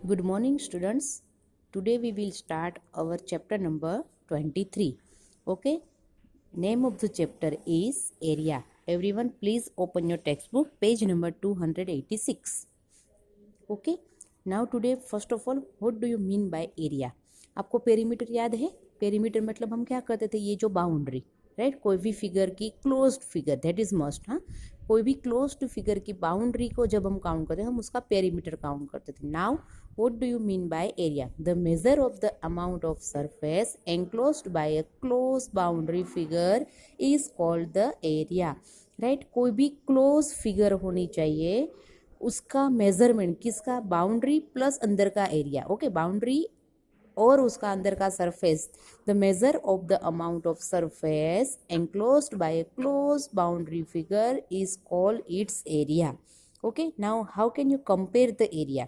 Good morning, students. Today we will start our chapter number 23. Okay, name of the chapter is area. Everyone, please open your textbook, page number 286. Okay, now today, first of all, what do you mean by area? आपको perimeter याद है? Perimeter मतलब हम क्या करते थे, ये जो बाउंड्री, राइट, कोई भी फिगर की closed figure, that is must, हाँ, कोई भी क्लोज्ड फिगर की बाउंड्री को जब हम काउंट करते हैं हम उसका पेरीमीटर काउंट करते थे. Now what do you mean by area? The measure of the amount of surface enclosed by a closed boundary figure is called the area. right, कोई भी क्लोज फिगर होनी चाहिए, उसका मेजरमेंट किसका, बाउंड्री प्लस अंदर का एरिया. ओके, बाउंड्री और उसका अंदर का surface, the measure of the amount of surface enclosed by a close boundary figure is called its area. Okay, now how can you compare the area?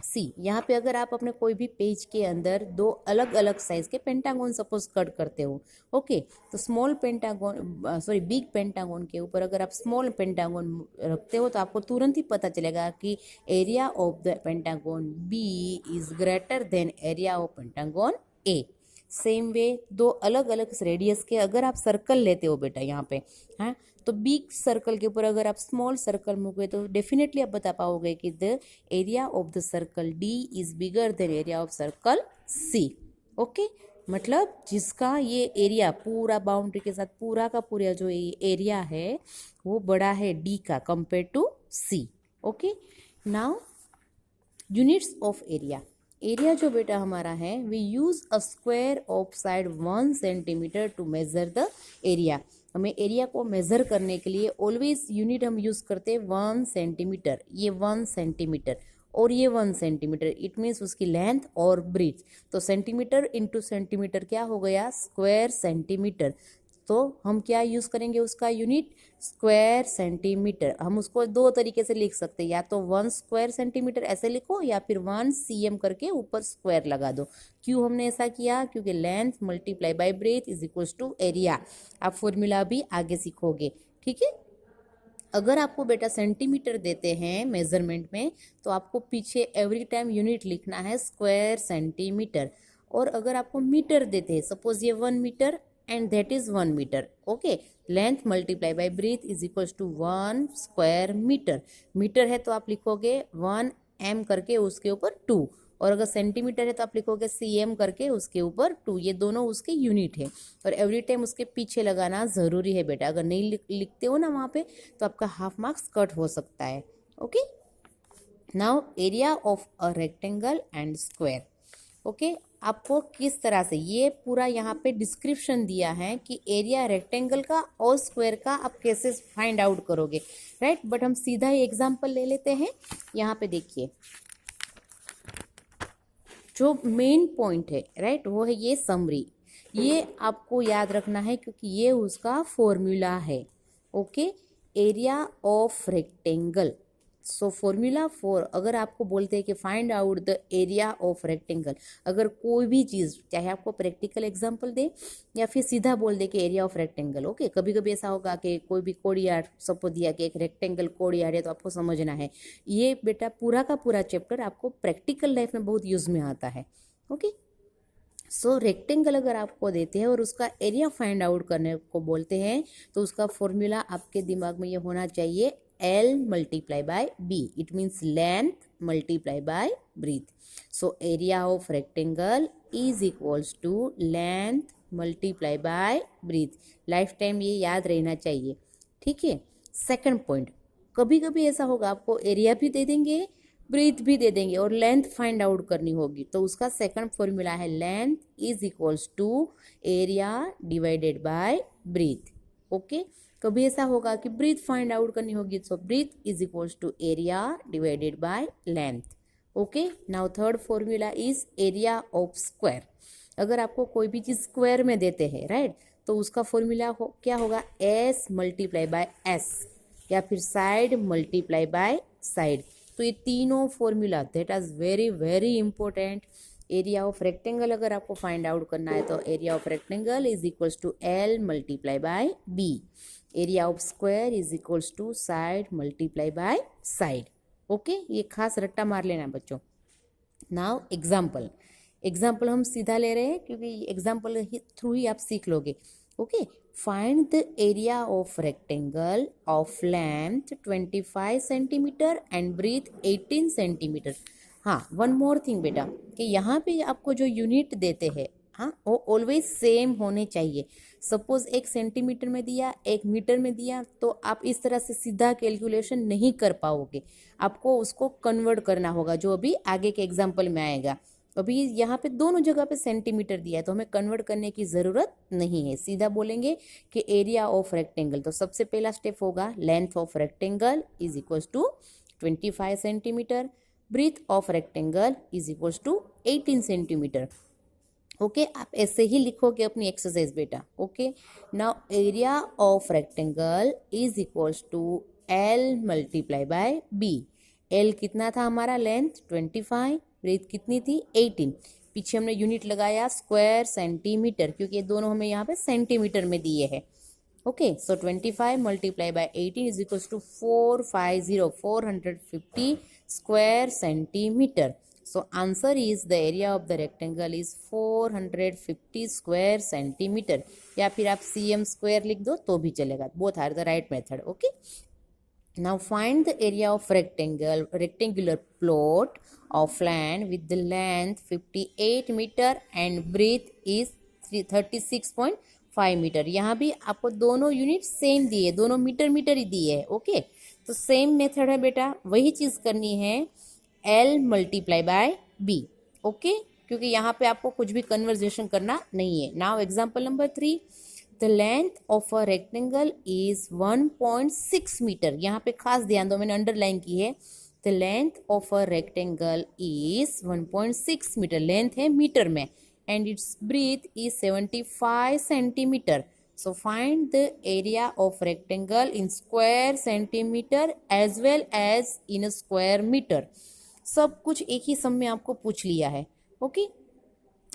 See, यहाँ पे अगर आप अपने कोई भी पेज के अंदर दो अलग अलग साइज के पेंटागोन सपोज कट करते हो, ओके, तो स्मॉल पेंटागोन बिग पेंटागोन के ऊपर अगर आप स्मॉल पेंटागोन रखते हो तो आपको तुरंत ही पता चलेगा कि area of the pentagon B is greater than area of pentagon A. Same way दो अलग अलग रेडियस के अगर आप सर्कल लेते हो बेटा यहाँ पे, हाँ, तो बिग सर्कल के ऊपर अगर आप स्मॉल सर्कल मूकोगे तो डेफिनेटली आप बता पाओगे कि the area of the circle D is bigger than area of circle C. Okay, मतलब जिसका ये एरिया पूरा बाउंड्री के साथ पूरा का पूरा जो एरिया है वो बड़ा है डी का compare to C. Okay, now units of area. Area जो बेटा हमारा है, we use a square of side 1 centimetre to measure the area. हमें एरिया को मेजर करने के लिए ऑलवेज यूनिट हम यूज करते हैं 1 सेंटीमीटर. ये 1 सेंटीमीटर और ये 1 सेंटीमीटर, इट मीन्स उसकी लेंथ और ब्रीथ. तो सेंटीमीटर इंटू सेंटीमीटर क्या हो गया, स्क्वायर सेंटीमीटर. तो हम क्या यूज करेंगे उसका यूनिट, स्क्वायर सेंटीमीटर. हम उसको दो तरीके से लिख सकते हैं, या तो 1 स्क्वायर सेंटीमीटर ऐसे लिखो या फिर 1 cm करके ऊपर स्क्वायर लगा दो. क्यों हमने ऐसा किया, क्योंकि length multiply by breadth is equal to area. आप फॉर्मूला भी आगे सीखोगे, ठीक है. अगर आपको बेटा सेंटीमीटर देते हैं मेजरमेंट में तो आपको पीछे एवरी टाइम यूनिट लिखना है स्क्वायर सेंटीमीटर. और अगर आपको मीटर देते हैं, सपोज ये 1 metre and that is 1 meter. okay, length multiply by breadth is equals to 1 square meter. Metre है तो आप लिखोगे 1 m करके उसके ऊपर 2, और अगर सेंटीमीटर है तो आप लिखोगे cm करके उसके ऊपर 2. ये दोनों उसके यूनिट है और एवरी टाइम उसके पीछे लगाना ज़रूरी है बेटा. अगर नहीं लिखते हो ना वहाँ पे तो आपका हाफ मार्क्स कट हो सकता है. Okay, now area of a rectangle and square. Okay, आपको किस तरह से ये पूरा यहाँ पे डिस्क्रिप्शन दिया है कि एरिया रेक्टेंगल का और स्क्वायर का आप कैसे फाइंड आउट करोगे, राइट. बट हम सीधा ही एग्जांपल ले लेते हैं. यहाँ पे देखिए जो मेन पॉइंट है, राइट, वो है ये समरी. ये आपको याद रखना है क्योंकि ये उसका फॉर्मूला है. Okay, area of rectangle. So formula for, अगर आपको बोलते हैं कि find out the area of rectangle, अगर कोई भी चीज़ चाहे आपको प्रैक्टिकल एग्जांपल दे या फिर सीधा बोल दे कि एरिया ऑफ रेक्टेंगल. ओके, कभी कभी ऐसा होगा कि कोई भी कोड यार्ड सपोज दिया कि एक रेक्टेंगल कोड यार्ड है तो आपको समझना है. ये बेटा पूरा का पूरा चैप्टर आपको प्रैक्टिकल लाइफ में बहुत यूज में आता है. ओके, सो रेक्टेंगल अगर आपको देते हैं और उसका एरिया फाइंड आउट करने को बोलते हैं तो उसका फॉर्मूला आपके दिमाग में ये होना चाहिए, L multiply by B. It means length multiply by breadth. So area of rectangle is equals to length multiply by breadth. Life time ये याद रहना चाहिए, ठीक है. सेकंड पॉइंट, कभी कभी ऐसा होगा आपको एरिया भी दे देंगे, ब्रीथ भी दे देंगे और लेंथ फाइंड आउट करनी होगी, तो उसका सेकंड फॉर्मूला है length is equals to area divided by breadth. Okay, कभी ऐसा होगा कि ब्रीथ फाइंड आउट करनी होगी, so breadth is equals to area divided by length. Okay, now third formula is area of square. अगर आपको कोई भी चीज स्क्वायर में देते हैं, राइट, तो उसका फॉर्मूला क्या होगा, एस मल्टीप्लाई बाय एस या फिर साइड मल्टीप्लाई बाय साइड. तो ये तीनों formula that are very very important. Area of rectangle अगर आपको फाइंड आउट करना है तो area of rectangle is equals to L multiply by B. Area of square is equals to side multiply by side. Okay, ये खास रट्टा मार लेना बच्चों. नाउ एग्जाम्पल हम सीधा ले रहे हैं क्योंकि एग्जाम्पल थ्रू ही आप सीख लोगे. Okay, find the area of rectangle of length 25 centimetre and breadth 18 centimetre. हाँ, वन मोर थिंग बेटा, कि यहाँ पे आपको जो यूनिट देते हैं, हाँ, वो ऑलवेज सेम होने चाहिए. सपोज 1 सेंटीमीटर में दिया, 1 मीटर में दिया, तो आप इस तरह से सीधा कैलकुलेशन नहीं कर पाओगे. आपको उसको कन्वर्ट करना होगा, जो अभी आगे के एग्जाम्पल में आएगा. अभी यहाँ पे दोनों जगह पे सेंटीमीटर दिया है, तो हमें कन्वर्ट करने की ज़रूरत नहीं है. सीधा बोलेंगे कि एरिया ऑफ रेक्टेंगल. तो सबसे पहला स्टेप होगा length of rectangle is equals to 25 centimetre, breadth of rectangle is equals to 18 centimetre. Okay, आप ऐसे ही लिखोगे अपनी एक्सरसाइज बेटा. Okay, now area of rectangle is equals to L multiply by B. L कितना था हमारा, लेंथ 25, ब्रीथ कितनी थी 18. पीछे हमने यूनिट लगाया स्क्वायर सेंटीमीटर, क्योंकि ये दोनों हमें यहाँ पे सेंटीमीटर में दिए हैं. Okay, so 25 multiply by 18 is equals to 450 square centimetre. So answer is the area of the rectangle is 450 square centimeter. या फिर आप cm square लिख दो तो भी चलेगा. Both are the right method. Okay. Now find the area of rectangular plot of land with the length 58 meter and breadth is 36.5 metre. यहाँ भी आपको दोनों यूनिट सेम दिए, दोनों मीटर मीटर ही दिए है. ओके, तो सेम मेथड है बेटा, वही चीज़ करनी है, L multiply by B. Okay, क्योंकि यहाँ पे आपको कुछ भी कन्वर्जेशन करना नहीं है. Now example number 3, the length of a rectangle is 1.6 metre. यहाँ पे खास ध्यान दो, मैंने अंडरलाइन की है. The length of a rectangle is 1.6 metre, length है मीटर में, and its breadth is 75 centimetre. So find the area of rectangle in square centimeter as well as in a square meter. सब कुछ एक ही सम में आपको पूछ लिया है. ओके,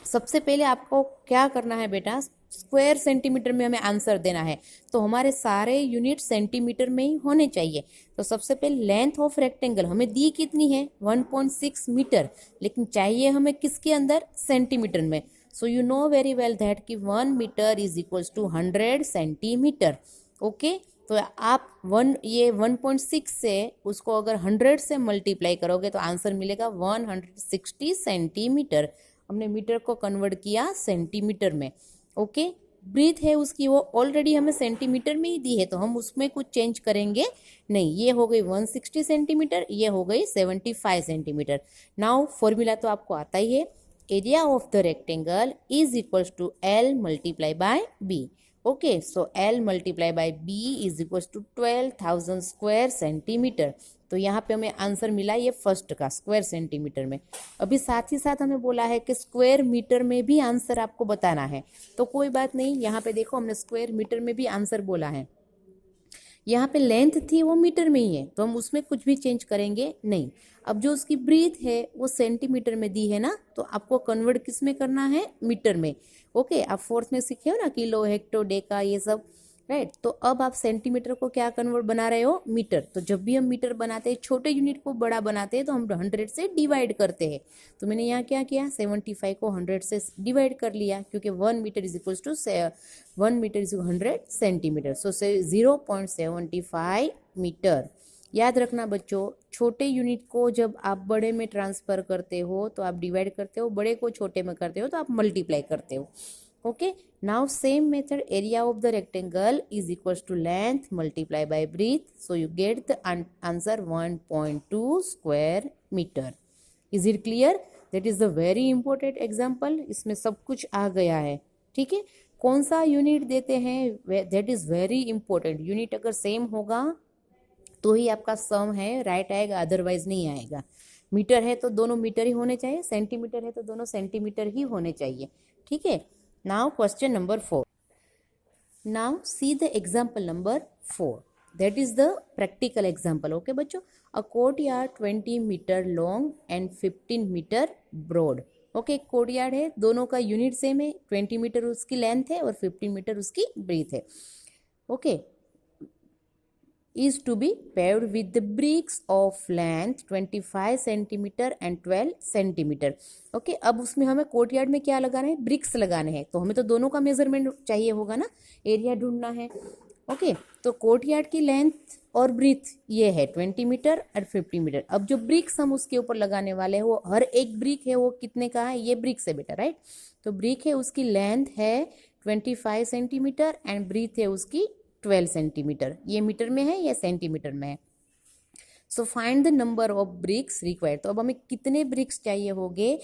सबसे पहले आपको क्या करना है बेटा, स्क्वायर सेंटीमीटर में हमें आंसर देना है, तो हमारे सारे यूनिट सेंटीमीटर में ही होने चाहिए. तो सबसे पहले लेंथ ऑफ रेक्टेंगल हमें दी कितनी है, 1.6 मीटर, लेकिन चाहिए हमें किसके अंदर, सेंटीमीटर में. So you know very well that कि 1 metre is equals to 100 centimetre. Okay, तो आप 1.6 से उसको अगर 100 से मल्टीप्लाई करोगे तो आंसर मिलेगा 160 सेंटीमीटर. हमने मीटर को कन्वर्ट किया सेंटीमीटर में. ओके, ब्रीथ है उसकी, वो ऑलरेडी हमें सेंटीमीटर में ही दी है, तो हम उसमें कुछ चेंज करेंगे नहीं. ये हो गई 160 सेंटीमीटर, ये हो गई 75 सेंटीमीटर. नाउ फॉर्मूला तो आपको आता ही है, area of the rectangle is equals to L multiply by B. Okay, so L multiply by B is equals to 12,000 square centimetre. तो यहाँ पे हमें आंसर मिला ये फर्स्ट का स्क्वायर सेंटीमीटर में. अभी साथ ही साथ हमें बोला है कि स्क्वायर मीटर में भी आंसर आपको बताना है, तो कोई बात नहीं, यहाँ पे देखो हमने स्क्वायर मीटर में भी आंसर बोला है. यहाँ पे लेंथ थी वो मीटर में ही है, तो हम उसमें कुछ भी चेंज करेंगे नहीं. अब जो उसकी ब्रीथ है वो सेंटीमीटर में दी है ना, तो आपको कन्वर्ट किस में करना है, मीटर में. ओके, आप फोर्थ में सीखे हो ना, किलो, हेक्टो, डेका, ये सब, राइट. तो अब आप सेंटीमीटर को क्या कन्वर्ट बना रहे हो, मीटर. तो जब भी हम मीटर बनाते हैं, छोटे यूनिट को बड़ा बनाते हैं, तो हम 100 से डिवाइड करते हैं. तो मैंने यहाँ क्या किया, 75 को 100 से डिवाइड कर लिया, क्योंकि 1 metre is equals to 1 metre is 100 centimetre. So 0.75 metre. याद रखना बच्चों, छोटे यूनिट को जब आप बड़े में ट्रांसफर करते हो तो आप डिवाइड करते हो, बड़े को छोटे में करते हो तो आप मल्टीप्लाई करते हो. Okay, now same method, area of the rectangle is equals to length multiply by breadth. So you get the answer 1.2 square meter. Is it clear? That is the very important example. इसमें सब कुछ आ गया है. ठीक है, कौन सा unit देते हैं, that is very important. Unit अगर सेम होगा तो ही आपका सम है राइट आएगा, अदरवाइज नहीं आएगा. मीटर है तो दोनों मीटर ही होने चाहिए, सेंटीमीटर है तो दोनों सेंटीमीटर ही होने चाहिए. ठीक है. Now question number 4. Now see the example number 4. That is the practical example. Okay बच्चों, a courtyard 20 meter long and 15 meter broad. Okay, courtyard है, दोनों का यूनिट सेम है, 20 मीटर उसकी लेंथ है और 15 मीटर उसकी ब्रीथ है. Okay, is to be paved with the bricks of length 25 centimetre and 12 centimetre. Okay, अब उसमें हमें कोर्टयार्ड में क्या लगाना है, ब्रिक्स लगाने हैं, तो हमें तो दोनों का मेजरमेंट चाहिए होगा ना, एरिया ढूंढना है। ओके, तो कोर्टयार्ड की लेंथ और ब्रीथ ये है 20 मीटर और 50 मीटर। अब जो ब्रिक्स हम उसके ऊपर लगाने वाले हैं वो हर एक ब्रिक है वो कितने का है, ये ब्रिक्स है बेटा, राइट। तो ब्रिक है उसकी लेंथ है 25 सेंटीमीटर एंड ब्रीथ है उसकी 12 सेंटीमीटर। ये मीटर में है या सेंटीमीटर में है। So find the number of BRICS required. तो अब हमें कितने ब्रिक्स चाहिए होंगे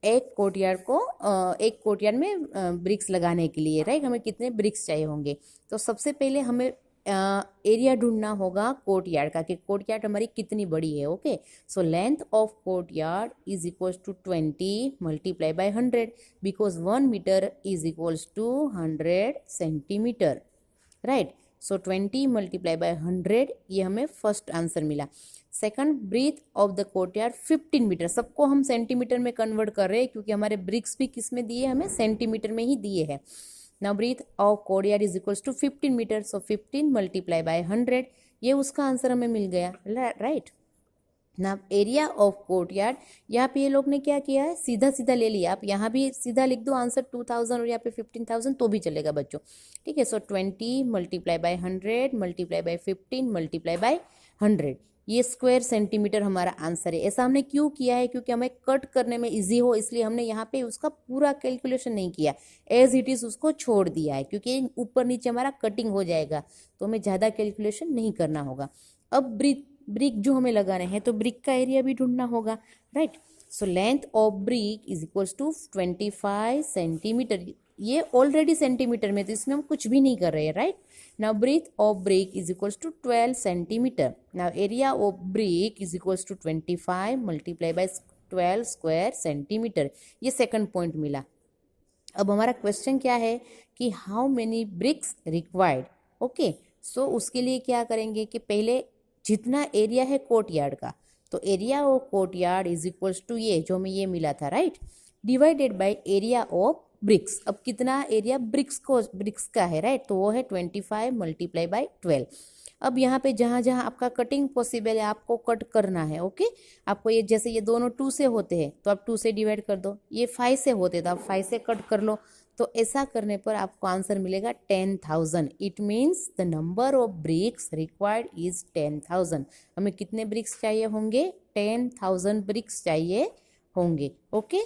एक कोर्टयार्ड में ब्रिक्स लगाने के लिए, राइट। हमें कितने ब्रिक्स चाहिए होंगे। तो सबसे पहले हमें एरिया ढूंढना होगा कोर्टयार्ड का कि कोर्टयार्ड हमारी कितनी बड़ी है। Okay, so length of courtyard is equals to 20 multiply by 100 because 1 metre is equals to 100 centimetre, right. So 20 multiply by 100 ये हमें फर्स्ट आंसर मिला। Second, breadth of the courtyard 15 metre. सबको हम सेंटीमीटर में कन्वर्ट कर रहे हैं क्योंकि हमारे ब्रिक्स भी किस में दिए, हमें सेंटीमीटर में ही दिए हैं। Now breadth of courtyard is equals to 15 metre. So 15 multiply by 100 ये उसका आंसर हमें मिल गया, राइट। ना एरिया ऑफ कोर्टयार्ड, यहाँ पे ये लोग ने क्या किया है, सीधा सीधा ले लिया। आप यहाँ भी सीधा लिख दो आंसर 2000 और यहाँ पे 15,000 तो भी चलेगा बच्चों, ठीक है। सो 20 multiply by 100 multiply by 15 multiply by 100 ये स्क्वायर सेंटीमीटर हमारा आंसर है। ऐसा हमने क्यों किया है, क्योंकि हमें कट करने में इजी हो, इसलिए हमने यहाँ पे उसका पूरा कैलकुलेशन नहीं किया, एज इट इज उसको छोड़ दिया है, क्योंकि ऊपर नीचे हमारा कटिंग हो जाएगा तो हमें ज़्यादा कैलकुलेशन नहीं करना होगा। अब ब्रिक जो हमें लगाने हैं तो ब्रिक का एरिया भी ढूंढना होगा, right. So length of brick is equals to 25 centimetre. ये ऑलरेडी सेंटीमीटर में, तो इसमें हम कुछ भी नहीं कर रहे हैं, right. Now breadth of brick is equals to 12 centimetre. Now area of brick is equals to 25 multiply by 12 square centimetre. ये सेकंड पॉइंट मिला। अब हमारा क्वेश्चन क्या है कि how many bricks required. Okay, so उसके लिए क्या करेंगे कि पहले जितना एरिया है कोर्टयार्ड का, तो area of courtyard is equals to ये जो हमें ये मिला था, right, divided by area of bricks. अब कितना एरिया ब्रिक्स का है, राइट, तो वो है 25 मल्टीप्लाई बाय 12। अब यहाँ पे जहाँ जहाँ आपका कटिंग पॉसिबल है आपको कट करना है। ओके, आपको ये जैसे ये दोनों 2 से होते हैं तो आप 2 से डिवाइड कर दो, ये 5 से होते तो आप 5 से कट कर लो। तो ऐसा करने पर आपको आंसर मिलेगा 10,000। It means the number of BRICS required is 10,000। हमें कितने ब्रिक्स चाहिए होंगे, 10,000 ब्रिक्स चाहिए होंगे। ओके।